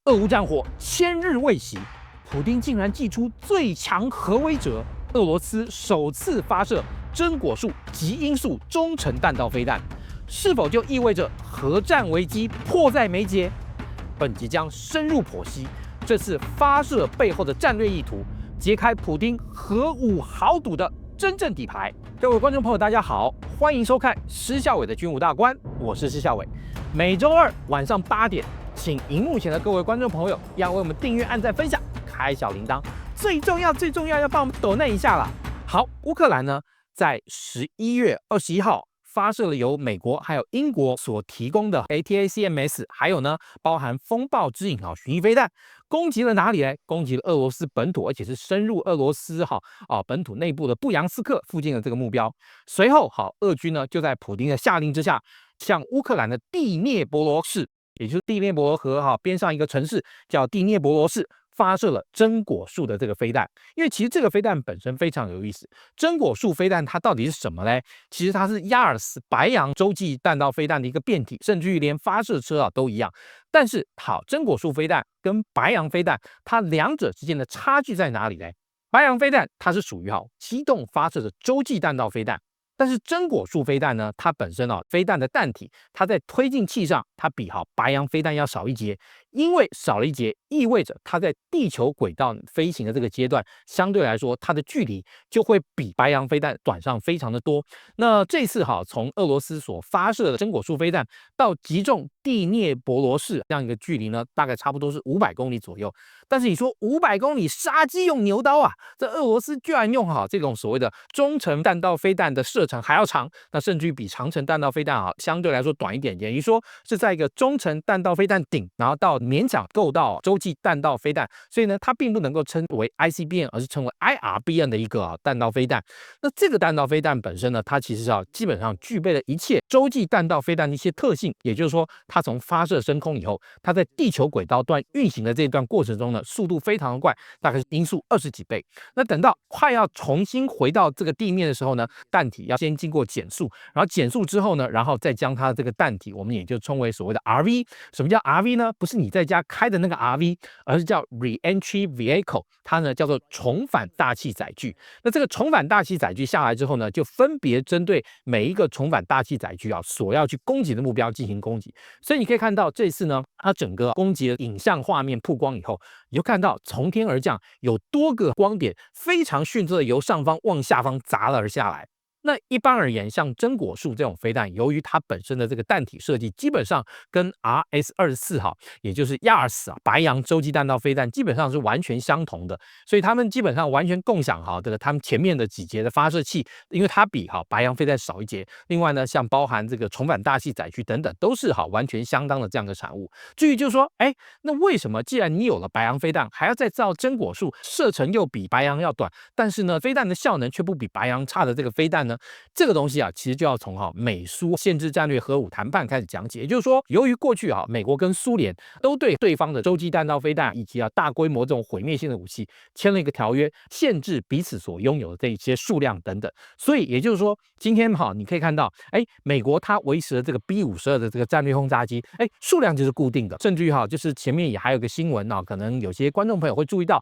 俄乌战火千日未息，普丁竟然祭出最强核威慑，俄罗斯首次发射真果树极音速中程弹道飞弹，是否就意味着核战危机迫在眉睫？本集将深入剖析这次发射背后的战略意图，揭开普丁核武豪赌的真正底牌。各位观众朋友，大家好，欢迎收看施孝伟的军武大观，我是施孝伟。每周二晚上8点，请荧幕前的各位观众朋友要为我们订阅、按赞、分享、开小铃铛。最重要要帮我们抖内一下啦。好，乌克兰呢，在11月21号发射了由美国还有英国所提供的 ATACMS， 还有呢包含风暴之影巡弋飞弹，攻击了哪里呢？攻击了俄罗斯本土，而且是深入俄罗斯本土内部的布扬斯克附近的这个目标。随后俄军呢就在普丁的下令之下，向乌克兰的第聂伯罗市，也就是第聂伯罗河边上一个城市叫第聂伯罗市，发射了真果树的这个飞弹。因为其实这个飞弹本身非常有意思，真果树飞弹它到底是什么呢？其实它是亚尔斯白杨洲际弹道飞弹的一个变体，甚至于连发射车都一样。但是真果树飞弹跟白杨飞弹它两者之间的差距在哪里呢？白杨飞弹它是属于机动发射的洲际弹道飞弹，但是真果树飞弹呢，它本身飞弹的弹体，它在推进器上，它比白杨飞弹要少一截，因为少了一截，意味着它在地球轨道飞行的这个阶段，相对来说它的距离就会比白杨飞弹短上非常的多。那这次从俄罗斯所发射的真果树飞弹到击中第聂伯罗市这样一个距离呢，大概差不多是500公里左右。但是你说500公里杀鸡用牛刀啊，这俄罗斯居然用这种所谓的中程弹道飞弹的射程还要长，那甚至于比长程弹道飞弹相对来说短一点，等于说是在一个中程弹道飞弹顶，然后到勉强够到洲际弹道飞弹，所以呢它并不能够称为 ICBM， 而是称为 IRBM 的一个弹道飞弹。那这个弹道飞弹本身呢，它其实基本上具备了一切洲际弹道飞弹的一些特性，也就是说它从发射升空以后，它在地球轨道段运行的这段过程中呢，速度非常的快，大概是音速20几倍。那等到快要重新回到这个地面的时候呢，弹体要先经过减速，然后减速之后呢，然后再将它的这个弹体，我们也就称为所谓的 RV。什么叫 RV 呢？不是你在家开的那个 RV， 而是叫 Re-entry Vehicle， 它呢叫做重返大气载具。那这个重返大气载具下来之后呢，就分别针对每一个重返大气载具所要去攻击的目标进行攻击。所以你可以看到这次呢，它整个攻击的影像画面曝光以后，你就看到从天而降有多个光点非常迅速的由上方往下方砸了而下来。那一般而言，像真果树这种飞弹，由于它本身的这个弹体设计基本上跟 RS-24也就是亚尔斯白杨洲际弹道飞弹基本上是完全相同的，所以他们基本上完全共享他们前面的几节的发射器，因为它比白杨飞弹少一节。另外呢，像包含这个重返大气载具等等，都是完全相当的这样的产物。至于就是说，那为什么既然你有了白杨飞弹，还要再造真果树，射程又比白杨要短，但是呢飞弹的效能却不比白杨差的这个飞弹呢？这个东西其实就要从美苏限制战略核武谈判开始讲解。也就是说，由于过去美国跟苏联都对对方的洲际弹道飞弹以及大规模这种毁灭性的武器签了一个条约，限制彼此所拥有的这些数量等等。所以也就是说，今天你可以看到，美国它维持了这个 B-52的这个战略轰炸机，数量就是固定的。甚至于就是前面也还有个新闻可能有些观众朋友会注意到，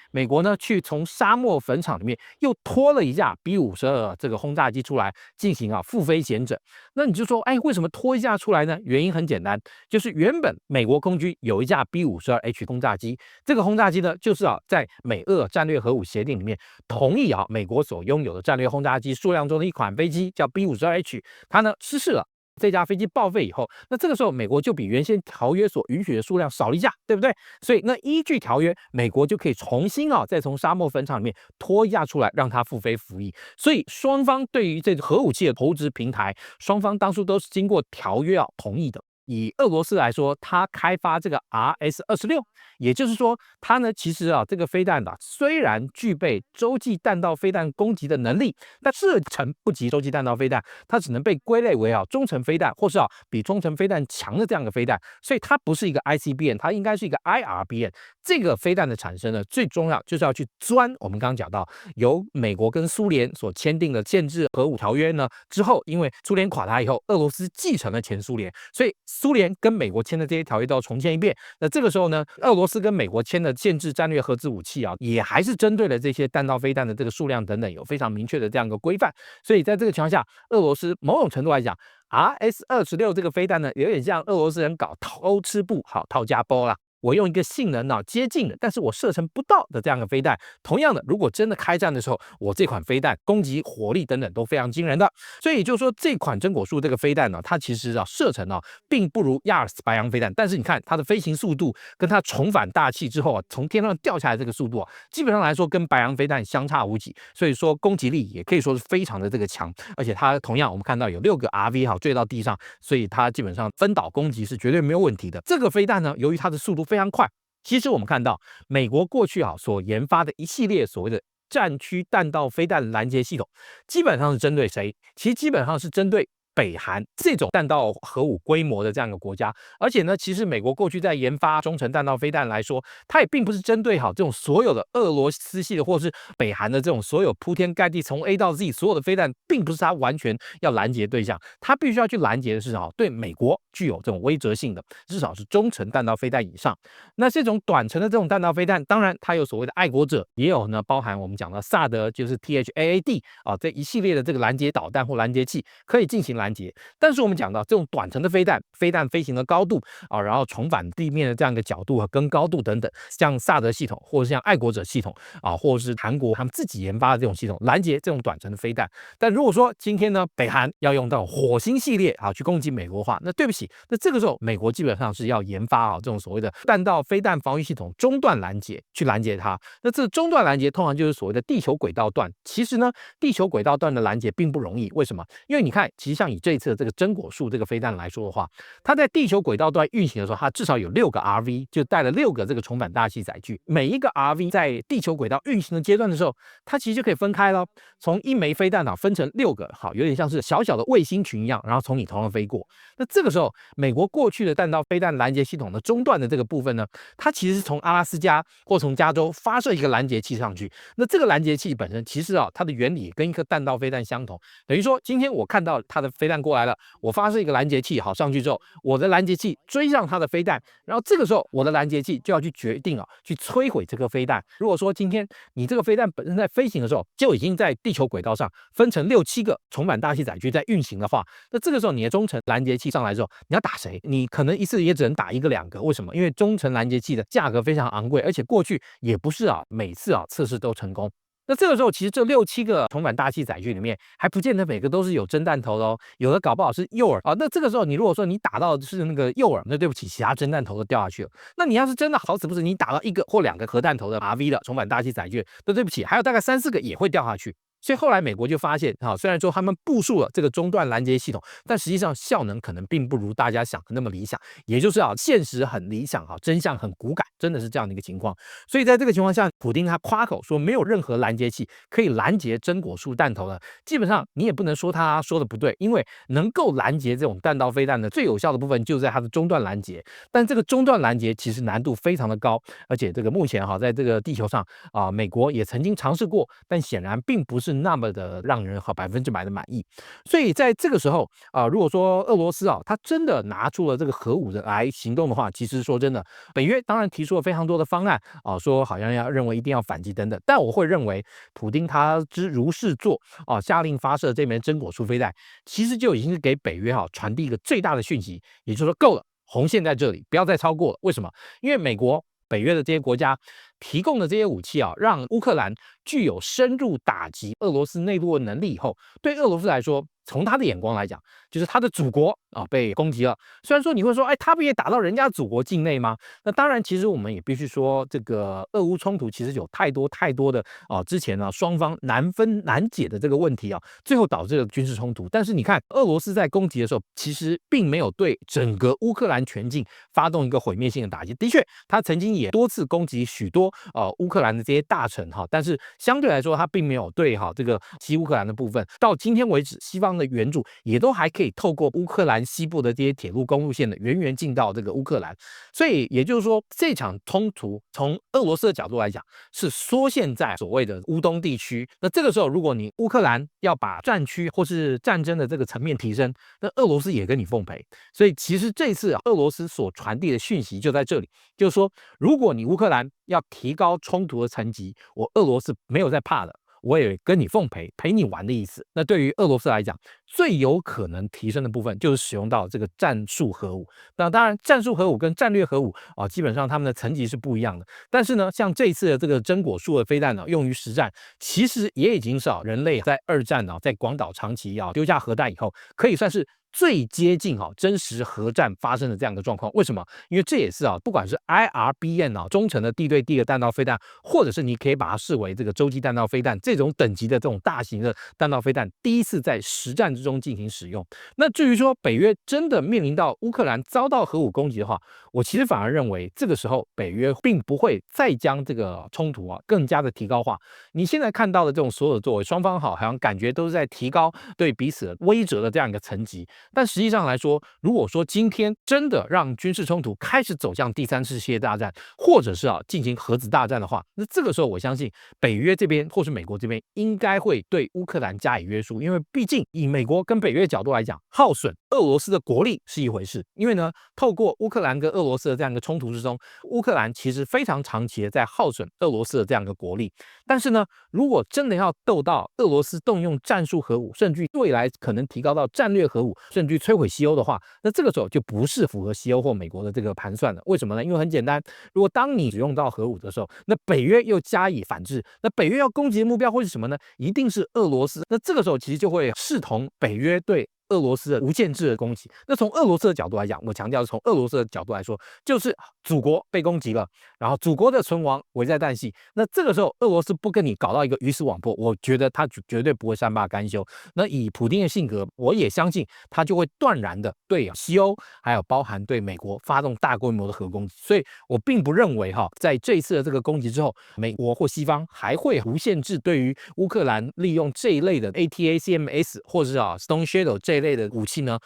美国呢去从沙漠坟场里面又拖了一架 B-52这个轰炸机出来进行复飞检整。那你就说，为什么拖一架出来呢？原因很简单，就是原本美国空军有一架 B-52H 轰炸机，这个轰炸机呢，就是在美俄战略核武协定里面同意美国所拥有的战略轰炸机数量中的一款飞机叫 B-52H， 它呢失事了。这架飞机报废以后，那这个时候美国就比原先条约所允许的数量少了一架，对不对？所以那依据条约，美国就可以重新再从沙漠坟场里面拖一架出来，让它复飞服役。所以双方对于这个核武器的投掷平台，双方当初都是经过条约同意的。以俄罗斯来说，它开发这个 RS-26，也就是说，它呢其实这个飞弹虽然具备洲际弹道飞弹攻击的能力，但射程不及洲际弹道飞弹，它只能被归类为中程飞弹，或是比中程飞弹强的这样的飞弹，所以它不是一个 ICBM， 它应该是一个 IRBM。这个飞弹的产生呢，最重要就是要去钻我们刚刚讲到由美国跟苏联所签订的限制核武条约呢之后，因为苏联垮台以后，俄罗斯继承了前苏联，所以苏联跟美国签的这些条约都要重签一遍。那这个时候呢，俄罗斯跟美国签的限制战略核子武器啊，也还是针对了这些弹道飞弹的这个数量等等，有非常明确的这样一个规范。所以在这个情况下，俄罗斯某种程度来讲，RS-26这个飞弹呢，有点像俄罗斯人搞偷吃步，好套家包啦。我用一个性能接近的，但是我射程不到的这样的飞弹，同样的，如果真的开战的时候，我这款飞弹攻击火力等等都非常惊人的。所以就是说，这款真果树这个飞弹呢，它其实射程并不如亚尔斯白杨飞弹，但是你看它的飞行速度跟它重返大气之后从天上掉下来这个速度基本上来说跟白杨飞弹相差无几，所以说攻击力也可以说是非常的这个强，而且它同样我们看到有6个 RV 坠到地上，所以它基本上分岛攻击是绝对没有问题的。这个飞弹呢，由于它的速度非常快，其实我们看到美国过去所研发的一系列所谓的战区弹道飞弹拦截系统，基本上是针对谁？其实基本上是针对北韩这种弹道核武规模的这样一个国家，而且呢，其实美国过去在研发中程弹道飞弹来说，它也并不是针对这种所有的俄罗斯系的或是北韩的这种所有铺天盖地从 A 到 Z 所有的飞弹，并不是它完全要拦截对象，它必须要去拦截的是对美国具有这种威慑性的，至少是中程弹道飞弹以上。那这种短程的这种弹道飞弹，当然它有所谓的爱国者，也有呢包含我们讲的萨德，就是 THAAD 这一系列的这个拦截导弹或拦截器可以进行拦截。但是我们讲到这种短程的飞弹飞行的高度然后重返地面的这样一个角度跟高度等等，像萨德系统或者像爱国者系统或者是韩国他们自己研发的这种系统拦截这种短程的飞弹。但如果说今天呢，北韩要用到火星系列去攻击美国的话，那对不起，那这个时候美国基本上是要研发这种所谓的弹道飞弹防御系统中段拦截，去拦截它。那这中段拦截通常就是所谓的地球轨道段。其实呢，地球轨道段的拦截并不容易，为什么？因为你看，其实像以这一次的这个真果树这个飞弹来说的话，它在地球轨道段运行的时候，它至少有6个 RV， 就带了6个这个重返大气载具。每一个 RV 在地球轨道运行的阶段的时候，它其实就可以分开了，从一枚飞弹分成6个，有点像是小小的卫星群一样，然后从你头上飞过。那这个时候，美国过去的弹道飞弹拦截系统的中段的这个部分呢，它其实是从阿拉斯加或从加州发射一个拦截器上去。那这个拦截器本身其实它的原理跟一颗弹道飞弹相同，等于说今天我看到它的飞弹过来了，我发射一个拦截器上去之后，我的拦截器追上它的飞弹，然后这个时候我的拦截器就要去决定去摧毁这颗飞弹。如果说今天你这个飞弹本身在飞行的时候就已经在地球轨道上分成6、7个重返大气载具在运行的话，那这个时候你的中程拦截器上来之后，你要打谁？你可能一次也只能打1个、2个。为什么？因为中程拦截器的价格非常昂贵，而且过去也不是每次测试都成功。那这个时候，其实这6、7个重返大气载具里面，还不见得每个都是有真弹头的哦，有的搞不好是诱饵那这个时候，你如果说你打到的是那个诱饵，那对不起，其他真弹头都掉下去了。那你要是真的好死不死，你打到1个或2个核弹头的 RV 的重返大气载具，那对不起，还有大概3、4个也会掉下去。所以后来美国就发现虽然说他们部署了这个中段拦截系统，但实际上效能可能并不如大家想的那么理想，也就是现实很理想真相很骨感，真的是这样的一个情况。所以在这个情况下，普丁他夸口说没有任何拦截器可以拦截真果树弹头的，基本上你也不能说他说的不对，因为能够拦截这种弹道飞弹的最有效的部分就在它的中段拦截，但这个中段拦截其实难度非常的高，而且这个目前在这个地球上美国也曾经尝试过，但显然并不是那么的让人100%的满意。所以在这个时候如果说俄罗斯他真的拿出了这个核武的来行动的话，其实说真的，北约当然提出了非常多的方案说好像要认为一定要反击等等，但我会认为普丁他之如是做下令发射这枚真果树飞弹，其实就已经是给北约传递一个最大的讯息，也就是说够了，红线在这里，不要再超过了。为什么？因为美国北约的这些国家提供的这些武器让乌克兰具有深入打击俄罗斯内陆的能力以后，对俄罗斯来说，从他的眼光来讲，就是他的祖国被攻击了。虽然说你会说，哎，他不也打到人家祖国境内吗？那当然，其实我们也必须说，这个俄乌冲突其实有太多的之前双方难分难解的这个问题最后导致了军事冲突。但是你看，俄罗斯在攻击的时候，其实并没有对整个乌克兰全境发动一个毁灭性的打击。的确，他曾经也多次攻击许多多乌克兰的这些大臣但是相对来说他并没有对这个西乌克兰的部分，到今天为止，西方的援助也都还可以透过乌克兰西部的这些铁路公路线的源源进到这个乌克兰，所以也就是说，这场冲突从俄罗斯的角度来讲是缩限在所谓的乌东地区。那这个时候，如果你乌克兰要把战区或是战争的这个层面提升，那俄罗斯也跟你奉陪。所以其实这次俄罗斯所传递的讯息就在这里，就是说，如果你乌克兰要提高冲突的层级，我俄罗斯没有在怕的。我也跟你奉陪，陪你玩的意思。那对于俄罗斯来讲，最有可能提升的部分就是使用到这个战术核武。那当然，战术核武跟战略核武基本上它们的层级是不一样的。但是呢，像这一次的这个真果树的飞弹用于实战，其实也已经是人类在2战在广岛、长崎丢下核弹以后，可以算是最接近真实核战发生的这样的状况。为什么？因为这也是不管是 IRBM 中程的地对地的弹道飞弹，或者是你可以把它视为这个洲际弹道飞弹这种等级的这种大型的弹道飞弹，第一次在实战之中进行使用。那至于说北约真的面临到乌克兰遭到核武攻击的话，我其实反而认为这个时候北约并不会再将这个冲突更加的提高化。你现在看到的这种所有的作为，双方好像感觉都是在提高对彼此威慑的这样一个层级。但实际上来说，如果说今天真的让军事冲突开始走向第3次世界大战，或者是进行核子大战的话，那这个时候我相信北约这边或是美国这边应该会对乌克兰加以约束，因为毕竟以美国跟北约角度来讲，耗损俄罗斯的国力是一回事。因为呢，透过乌克兰跟俄罗斯的这样一个冲突之中，乌克兰其实非常长期的在耗损俄罗斯的这样一个国力。但是呢，如果真的要斗到俄罗斯动用战术核武，甚至未来可能提高到战略核武，甚至摧毁西欧的话，那这个时候就不是符合西欧或美国的这个盘算了。为什么呢？因为很简单，如果当你使用到核武的时候，那北约又加以反制，那北约要攻击的目标会是什么呢？一定是俄罗斯。那这个时候其实就会视同北约对俄罗斯的无限制的攻击。那从俄罗斯的角度来讲，我强调是从俄罗斯的角度来说，就是祖国被攻击了，然后祖国的存亡危在旦夕。那这个时候，俄罗斯不跟你搞到一个鱼死网破，我觉得他绝对不会善罢甘休。那以普丁的性格，我也相信他就会断然的对西欧，还有包含对美国发动大规模的核攻击。所以我并不认为在这一次的这个攻击之后，美国或西方还会无限制对于乌克兰利用这一类的 ATACMS 或者是Stone Shadow 这一类的武器呢，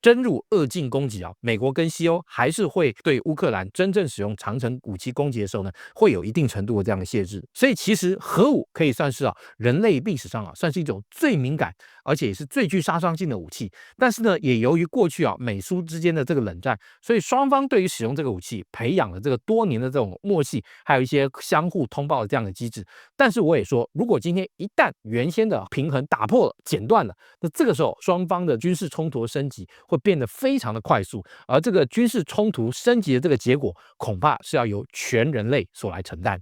深入俄境攻击美国跟西欧还是会对乌克兰真正使用长程武器攻击的时候呢，会有一定程度的这样的限制。所以其实核武可以算是人类历史上算是一种最敏感，而且也是最具杀伤性的武器。但是呢，也由于过去美苏之间的这个冷战，所以双方对于使用这个武器培养了这个多年的这种默契，还有一些相互通报的这样的机制。但是我也说，如果今天一旦原先的平衡打破了、剪断了，那这个时候双方的军事冲突升级会变得非常的快速，而这个军事冲突升级的这个结果，恐怕是要由全人类所来承担。